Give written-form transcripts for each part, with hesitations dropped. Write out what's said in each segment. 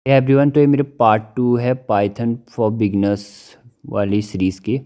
Everyone, तो ये मेरे पार्ट 2 है पाइथन फॉर बिगिनर्स वाली सीरीज़ की।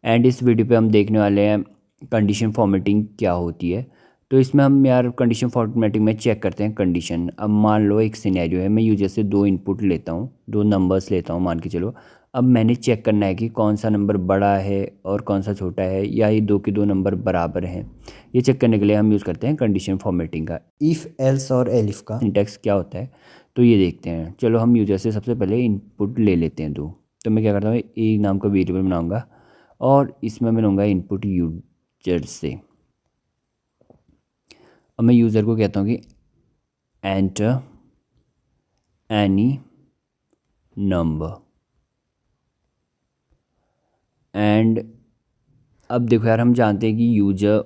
एंड इस वीडियो पे हम देखने वाले हैं कंडीशन फॉर्मेटिंग क्या होती है। तो इसमें हम यार कंडीशन फॉर्मेटिंग में चेक करते हैं कंडीशन। अब मान लो एक सिनेरियो है, मैं यूजर से दो इनपुट लेता हूँ, दो नंबर्स लेता हूँ मान के चलो। अब मैंने चेक करना है कि कौन सा नंबर बड़ा है और कौन सा छोटा है, या ये दो के दो नंबर बराबर हैं। ये चेक करने के लिए हम यूज़ करते हैं कंडीशन फॉर्मेटिंग का। इफ़ एल्स और एलिफ का सिंटैक्स क्या होता है तो ये देखते हैं। चलो हम यूजर से सबसे पहले इनपुट ले लेते हैं दो। तो मैं क्या करता हूँ, ए नाम का वेरिएबल बनाऊंगा और इसमें मैं लूँगा इनपुट यूजर से। अब मैं यूज़र को कहता हूँ कि एंटर एनी नंबर। एंड अब देखो यार, हम जानते हैं कि यूजर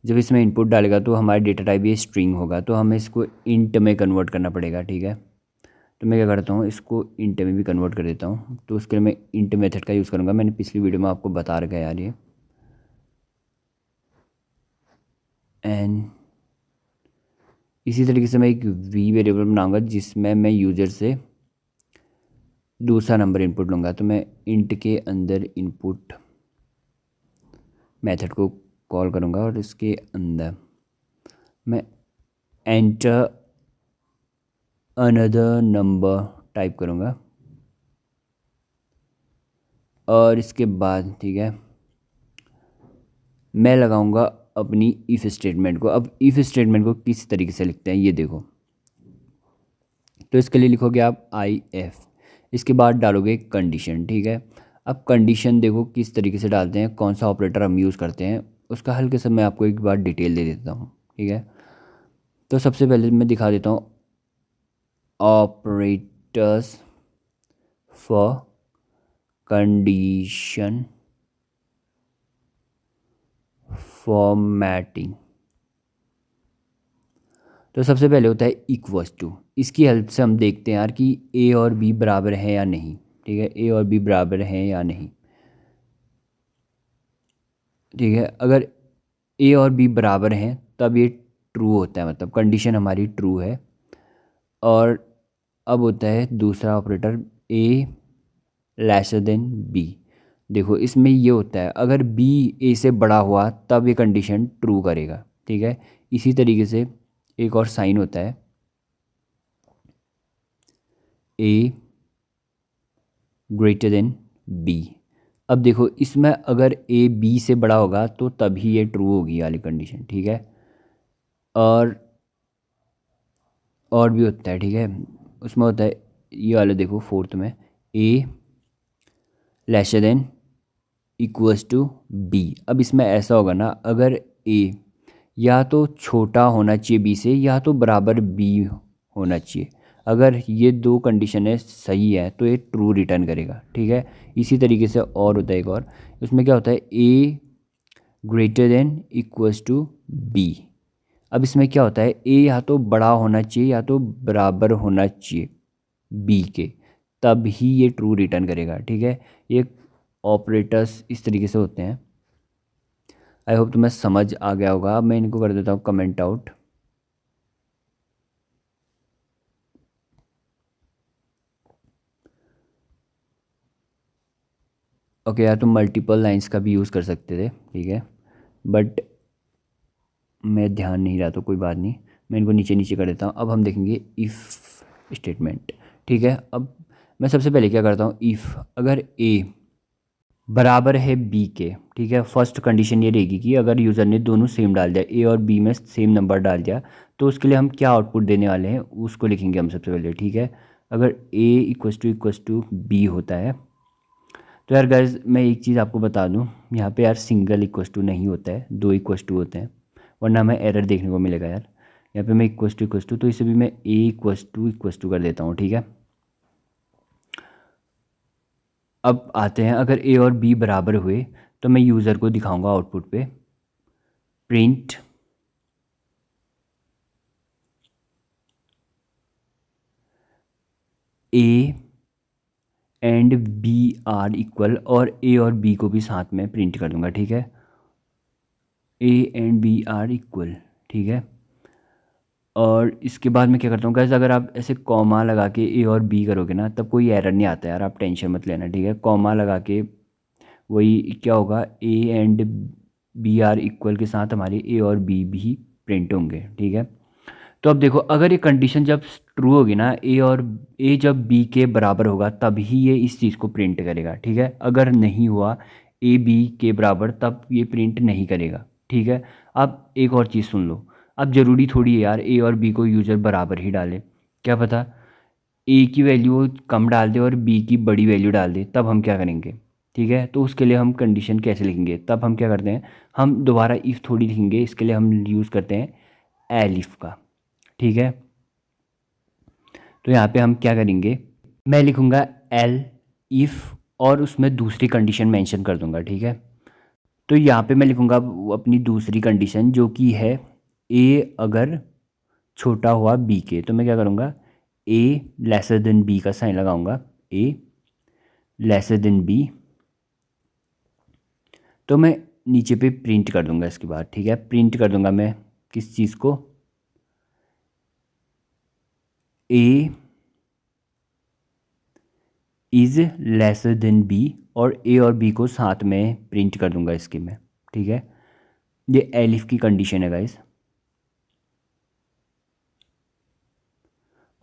जब इसमें इनपुट डालेगा तो हमारा डेटा टाइप ये स्ट्रिंग होगा, तो हमें इसको इंट में कन्वर्ट करना पड़ेगा। ठीक है, तो मैं क्या करता हूँ, इसको इंट में भी कन्वर्ट कर देता हूँ। तो उसके लिए मैं इंट मेथड का यूज़ करूँगा। मैंने पिछली वीडियो में आपको बता रखा है यार ये। एंड इसी तरीके से मैं एक वी वेरिएबल बनाऊंगा जिसमें मैं यूज़र से दूसरा नंबर इनपुट लूँगा। तो मैं इंट के अंदर इनपुट मेथड को कॉल करूँगा और इसके अंदर मैं एंटर अनदर नंबर टाइप करूँगा। और इसके बाद ठीक है, मैं लगाऊंगा अपनी इफ़ स्टेटमेंट को। अब इफ़ स्टेटमेंट को किस तरीके से लिखते हैं ये देखो। तो इसके लिए लिखोगे आप आई एफ, इसके बाद डालोगे कंडीशन। ठीक है, अब कंडीशन देखो किस तरीके से डालते हैं, कौन सा ऑपरेटर हम यूज़ करते हैं, उसका हल्के से मैं आपको एक बार डिटेल दे देता हूँ। ठीक है, तो सबसे पहले मैं दिखा देता हूँ ऑपरेटर्स फॉर कंडीशन फॉर्मेटिंग। तो सबसे पहले होता है इक्वल्स टू। इसकी हेल्प से हम देखते हैं यार कि ए और बी बराबर है या नहीं। ठीक है, ए और बी बराबर हैं या नहीं। ठीक है, अगर ए और बी बराबर हैं तब ये ट्रू होता है, मतलब कंडीशन हमारी ट्रू है। और अब होता है दूसरा operator A lesser than B. देखो इसमें ये होता है, अगर बी ए से बड़ा हुआ तब ये कंडीशन ट्रू करेगा। ठीक है, इसी तरीके से एक और साइन होता है ए ग्रेटर देन बी। अब देखो इसमें अगर ए बी से बड़ा होगा तो तभी ये ट्रू होगी वाली कंडीशन। ठीक है, और भी होता है। ठीक है, उसमें होता है ये वाला, देखो फोर्थ में A lesser than equals to B. अब इसमें ऐसा होगा ना, अगर ए या तो छोटा होना चाहिए बी से या तो बराबर बी होना चाहिए। अगर ये दो कंडीशन सही है तो ये ट्रू रिटर्न करेगा। ठीक है, इसी तरीके से और होता है एक और, उसमें क्या होता है A greater than equals to B. अब इसमें क्या होता है, ए या तो बड़ा होना चाहिए या तो बराबर होना चाहिए बी के, तब ही ये ट्रू रिटर्न करेगा। ठीक है, ये ऑपरेटर्स इस तरीके से होते हैं। आई होप तुम्हें समझ आ गया होगा। अब मैं इनको कर देता हूँ कमेंट आउट। ओके यार, तुम मल्टीपल लाइंस का भी यूज़ कर सकते थे। ठीक है, बट मैं ध्यान नहीं रहा तो कोई बात नहीं, मैं इनको नीचे नीचे कर देता हूँ। अब हम देखेंगे इफ़ स्टेटमेंट। ठीक है, अब मैं सबसे पहले क्या करता हूँ, इफ़ अगर ए बराबर है बी के। ठीक है, फर्स्ट कंडीशन ये रहेगी कि अगर यूज़र ने दोनों सेम डाल दिया, ए और बी में सेम नंबर डाल दिया, तो उसके लिए हम क्या आउटपुट देने वाले हैं उसको लिखेंगे हम सबसे पहले। ठीक है, अगर ए इक्वस टू बी होता है तो यार गाइज मैं एक चीज़ आपको बता दूं, यहाँ पे यार सिंगल इक्वस टू नहीं होता है, दो इक्वस टू होते हैं, वरना हमें एरर देखने को मिलेगा यार। यहाँ पे मैं इक्वस टू तो इसे भी मैं ए इक्वस टू कर देता हूँ। ठीक है, अब आते हैं, अगर ए और बी बराबर हुए तो मैं यूज़र को दिखाऊंगा आउटपुट पे print A and B are equal, और ए और बी को भी साथ में प्रिंट कर दूंगा। ठीक है, A and B are equal. ठीक है, और इसके बाद मैं क्या करता हूँ गाइस, अगर आप ऐसे कॉमा लगा के ए और बी करोगे ना तब कोई एरर नहीं आता यार, आप टेंशन मत लेना, ठीक है। कॉमा लगा के वही क्या होगा, A and B are equal के साथ हमारे ए और बी भी प्रिंट होंगे, ठीक है। तो अब देखो, अगर ये कंडीशन जब ट्रू होगी ना, ए जब बी के बराबर होगा तब ही ये इस चीज़ को प्रिंट करेगा, ठीक है। अगर नहीं हुआ ए बी के बराबर तब ये प्रिंट नहीं करेगा, ठीक है। अब एक और चीज़ सुन लो, अब ज़रूरी थोड़ी है यार ए और बी को यूज़र बराबर ही डाले, क्या पता ए की वैल्यू वो कम डाल दे और बी की बड़ी वैल्यू डाल दे, तब हम क्या करेंगे, ठीक है। तो उसके लिए हम कंडीशन कैसे लिखेंगे, तब हम क्या करते हैं, हम दोबारा इफ़ थोड़ी लिखेंगे, इसके लिए हम यूज़ करते हैं एलिफ का, ठीक है। तो यहाँ पे हम क्या करेंगे, मैं लिखूँगा एल इफ़ और उसमें दूसरी कंडीशन मेंशन कर दूँगा, ठीक है। तो यहाँ पे मैं लिखूँगा अपनी दूसरी कंडीशन जो कि है ए अगर छोटा हुआ बी के, तो मैं क्या करूँगा, ए लेसर देन बी का साइन लगाऊंगा, ए लेसर देन बी। तो मैं नीचे पे प्रिंट कर दूंगा इसके बाद, ठीक है। प्रिंट कर दूंगा मैं किस चीज़ को, A is lesser than B, और ए और बी को साथ में प्रिंट कर दूंगा इसके में, ठीक है। ये एलिफ की कंडीशन है गाइस।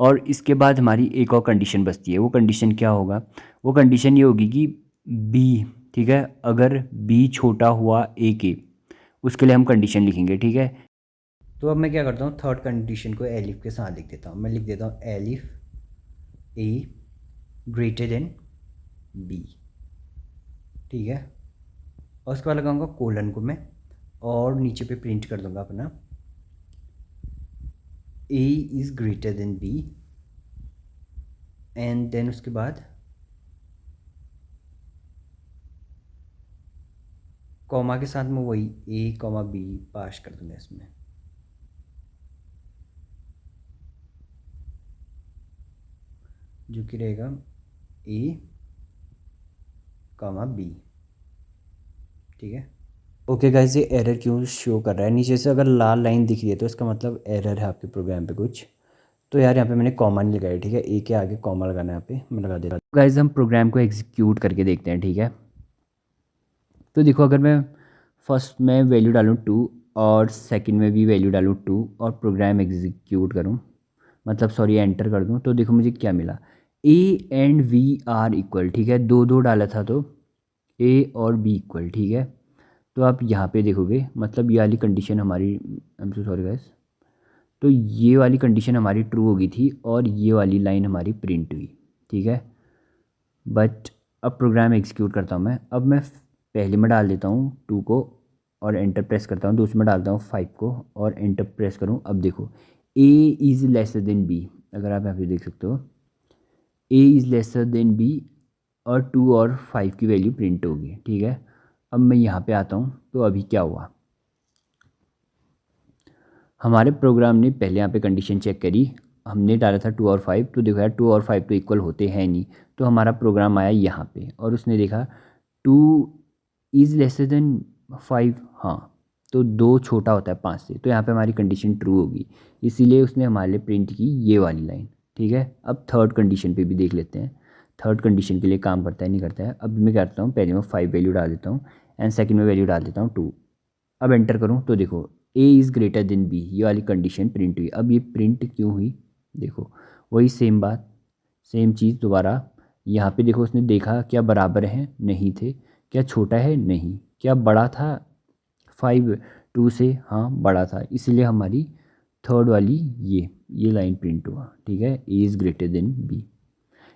और इसके बाद हमारी एक और कंडीशन बचती है, वो कंडीशन क्या होगा, वो कंडीशन ये होगी कि बी, ठीक है, अगर बी छोटा हुआ ए के, उसके लिए हम कंडीशन लिखेंगे, ठीक है। तो अब मैं क्या करता हूँ, थर्ड कंडीशन को एलिफ के साथ लिख देता हूँ, मैं लिख देता हूँ एलिफ ए ग्रेटर देन बी, ठीक है। और उसके बाद लगाऊंगा कोलन को मैं, और नीचे पे प्रिंट कर दूंगा अपना A is greater than B, and then उसके बाद कॉमा के साथ में वही ए कॉमा बी पास कर दूंगा इसमें, जो कि रहेगा ए कॉमा बी, ठीक है। ओके गाइस, ये एरर क्यों शो कर रहा है, नीचे से अगर लाल लाइन दिख रही है तो इसका मतलब एरर है आपके प्रोग्राम पे कुछ। तो यार यहाँ पे मैंने कॉमा नहीं लगाया, ठीक है, ए के आगे कॉमा लगाना है, यहाँ पे मैं लगा दे रहा हूँ। गाइस हम प्रोग्राम को एग्जीक्यूट करके देखते हैं, ठीक है। तो देखो, अगर मैं फर्स्ट में वैल्यू डालूँ 2 और सेकंड में भी वैल्यू डालूँ 2 और प्रोग्राम एग्जीक्यूट करूँ, मतलब सॉरी एंटर कर दूँ, तो देखो मुझे क्या मिला, A and B are equal, ठीक है। दो दो डाला था तो ए और बी इक्वल, ठीक है। तो आप यहाँ पे देखोगे, मतलब ये वाली कंडीशन हमारी, आई एम सो सॉरी गाइस, तो ये वाली कंडीशन हमारी ट्रू हो गई थी और ये वाली लाइन हमारी प्रिंट हुई, ठीक है। बट अब प्रोग्राम एग्जीक्यूट करता हूँ मैं, अब मैं पहले में डाल देता हूँ 2 को और एंटर प्रेस करता हूँ, दूसरे में डालता हूँ 5 को और एंटर प्रेस करूँ। अब देखो A is lesser than B, अगर आप यहाँ पे देख सकते हो A is lesser than B, और 2 और 5 की वैल्यू प्रिंट होगी, ठीक है। अब मैं यहाँ पे आता हूँ, तो अभी क्या हुआ, हमारे प्रोग्राम ने पहले यहाँ पे कंडीशन चेक करी, हमने डाला था 2 और 5, तो देखो यार 2 और 5 तो इक्वल होते हैं नहीं, तो हमारा प्रोग्राम आया यहाँ पे और उसने देखा 2 इज़ लेसर देन 5, हाँ, तो 2 छोटा होता है 5 से, तो यहाँ पे हमारी कंडीशन ट्रू होगी, इसीलिए उसने हमारे लिए प्रिंट की ये वाली लाइन, ठीक है। अब थर्ड कंडीशन पे भी देख लेते हैं, थर्ड कंडीशन के लिए काम करता है नहीं करता है। अब मैं क्या करता हूँ, पहले मैं 5 वैल्यू डाल देता हूँ एंड सेकंड में वैल्यू डाल देता हूँ 2। अब एंटर करूँ तो देखो A is greater than B, ये वाली कंडीशन प्रिंट हुई। अब ये प्रिंट क्यों हुई, देखो वही सेम बात, सेम चीज़ दोबारा, यहाँ पे देखो उसने देखा क्या बराबर हैं, नहीं थे, क्या छोटा है, नहीं, क्या बड़ा था 5 2 से, हाँ बड़ा था, इसलिए हमारी थर्ड वाली ये लाइन प्रिंट हुआ, ठीक है, A is greater than B.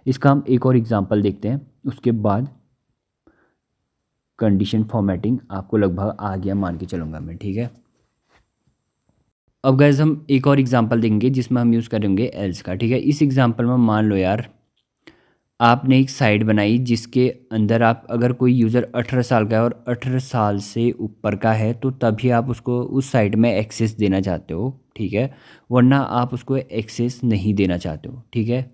इसका हम एक और एग्जांपल देखते हैं, उसके बाद कंडीशन फॉर्मेटिंग आपको लगभग आ गया मान के चलूँगा मैं, ठीक है। अब गैस हम एक और एग्जांपल देंगे जिसमें हम यूज़ करेंगे एल्स का, ठीक है। इस एग्जांपल में मान लो यार आपने एक साइट बनाई जिसके अंदर आप, अगर कोई यूज़र 18 साल का है और 18 साल से ऊपर का है तो तभी आप उसको उस साइट में एक्सेस देना चाहते हो, ठीक है, वरना आप उसको एक्सेस नहीं देना चाहते हो, ठीक है।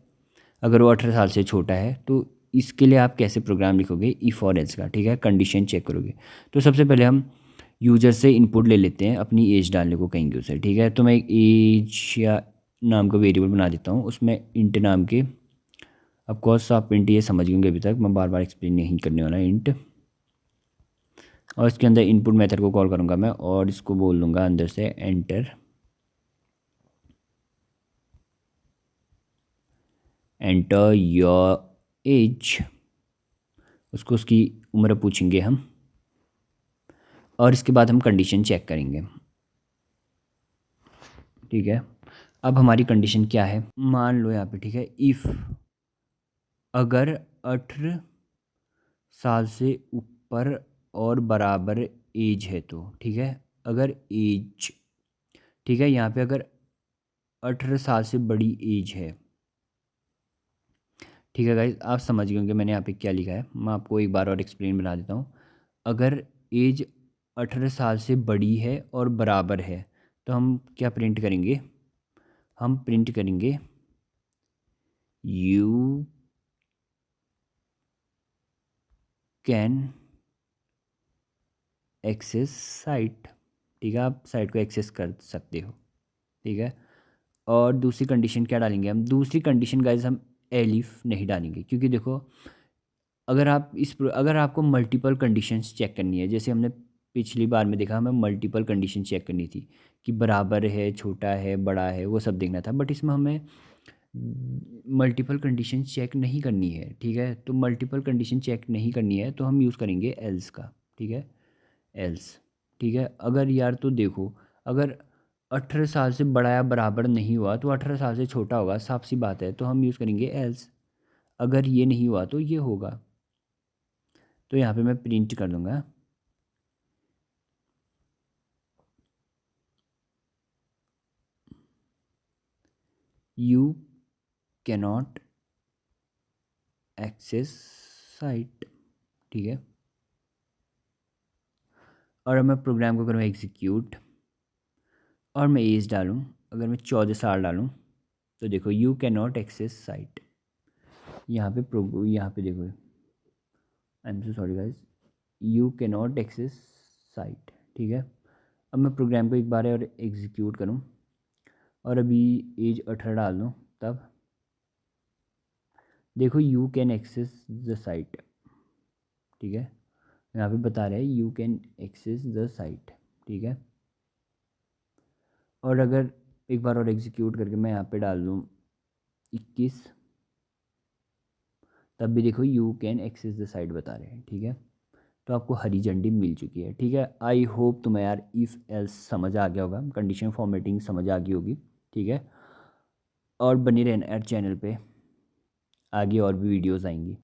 अगर वो 18 साल से छोटा है तो इसके लिए आप कैसे प्रोग्राम लिखोगे, इफ़ और एल्स का, ठीक है, कंडीशन चेक करोगे। तो सबसे पहले हम यूजर से इनपुट ले लेते हैं, अपनी एज डालने को कहेंगे उसे, ठीक है। तो मैं एक एज या नाम का वेरिएबल बना देता हूँ, उसमें इंट नाम के, ऑफकोर्स आप इंट ये समझ गए अभी तक, मैं बार बार एक्सप्लेन नहीं करने वाला इंट। और इसके अंदर इनपुट मेथड को कॉल करूँगा मैं, और इसको बोल दूँगा अंदर से एंटर योर एज, उसको उसकी उम्र पूछेंगे हम, और इसके बाद हम कंडीशन चेक करेंगे, ठीक है। अब हमारी कंडीशन क्या है, मान लो यहाँ पे, ठीक है, इफ़ अगर 18 साल से ऊपर और बराबर एज है तो, ठीक है। अगर एज, ठीक है, यहाँ पे अगर 18 साल से बड़ी एज है, ठीक है गाइज, आप समझ गए होंगे मैंने यहाँ पे क्या लिखा है, मैं आपको एक बार और एक्सप्लेन बना देता हूँ। अगर एज 18 साल से बड़ी है और बराबर है तो हम क्या प्रिंट करेंगे, हम प्रिंट करेंगे यू कैन एक्सेस साइट, ठीक है, आप साइट को एक्सेस कर सकते हो, ठीक है। और दूसरी कंडीशन क्या डालेंगे हम, दूसरी कंडीशन गाइज हम एलिफ नहीं डालेंगे, क्योंकि देखो अगर आपको मल्टीपल कंडीशंस चेक करनी है, जैसे हमने पिछली बार में देखा, हमें मल्टीपल कंडीशन चेक करनी थी कि बराबर है, छोटा है, बड़ा है, वो सब देखना था, बट इसमें हमें मल्टीपल कंडीशन चेक नहीं करनी है, ठीक है। तो मल्टीपल कंडीशन चेक नहीं करनी है तो हम यूज़ करेंगे एल्स का, ठीक है, एल्स, ठीक है। अगर यार तो देखो, अगर 18 साल से बड़ा या बराबर नहीं हुआ तो 18 साल से छोटा होगा, साफ सी बात है, तो हम यूज़ करेंगे एल्स। अगर ये नहीं हुआ तो ये होगा, तो यहाँ पे मैं प्रिंट कर दूंगा यू कैनॉट एक्सेस साइट, ठीक है। और अब मैं प्रोग्राम को करूँ एग्जीक्यूट, और मैं एज डालूँ, अगर मैं 14 साल डालूँ तो देखो you can not access site, यहाँ पे देखो, I am so sorry guys, you can not access site, ठीक है। अब मैं प्रोग्राम को एक बार और एग्जीक्यूट करूँ, और अभी एज 18 डाल दूँ, तब देखो you can access the site, ठीक है, यहाँ पे बता रहे हैं you can access the site, ठीक है। और अगर एक बार और एग्जीक्यूट करके मैं यहाँ पे डाल दूँ 21, तब भी देखो you can access the site बता रहे हैं, ठीक है। तो आपको हरी झंडी मिल चुकी है, ठीक है। आई होप तुम्हें यार इफ़ एल्स समझ आ गया होगा, कंडीशन फॉर्मेटिंग समझ आ गई होगी, ठीक है। और बनी रहना यार चैनल पे, आगे और भी वीडियोज़ आएंगी।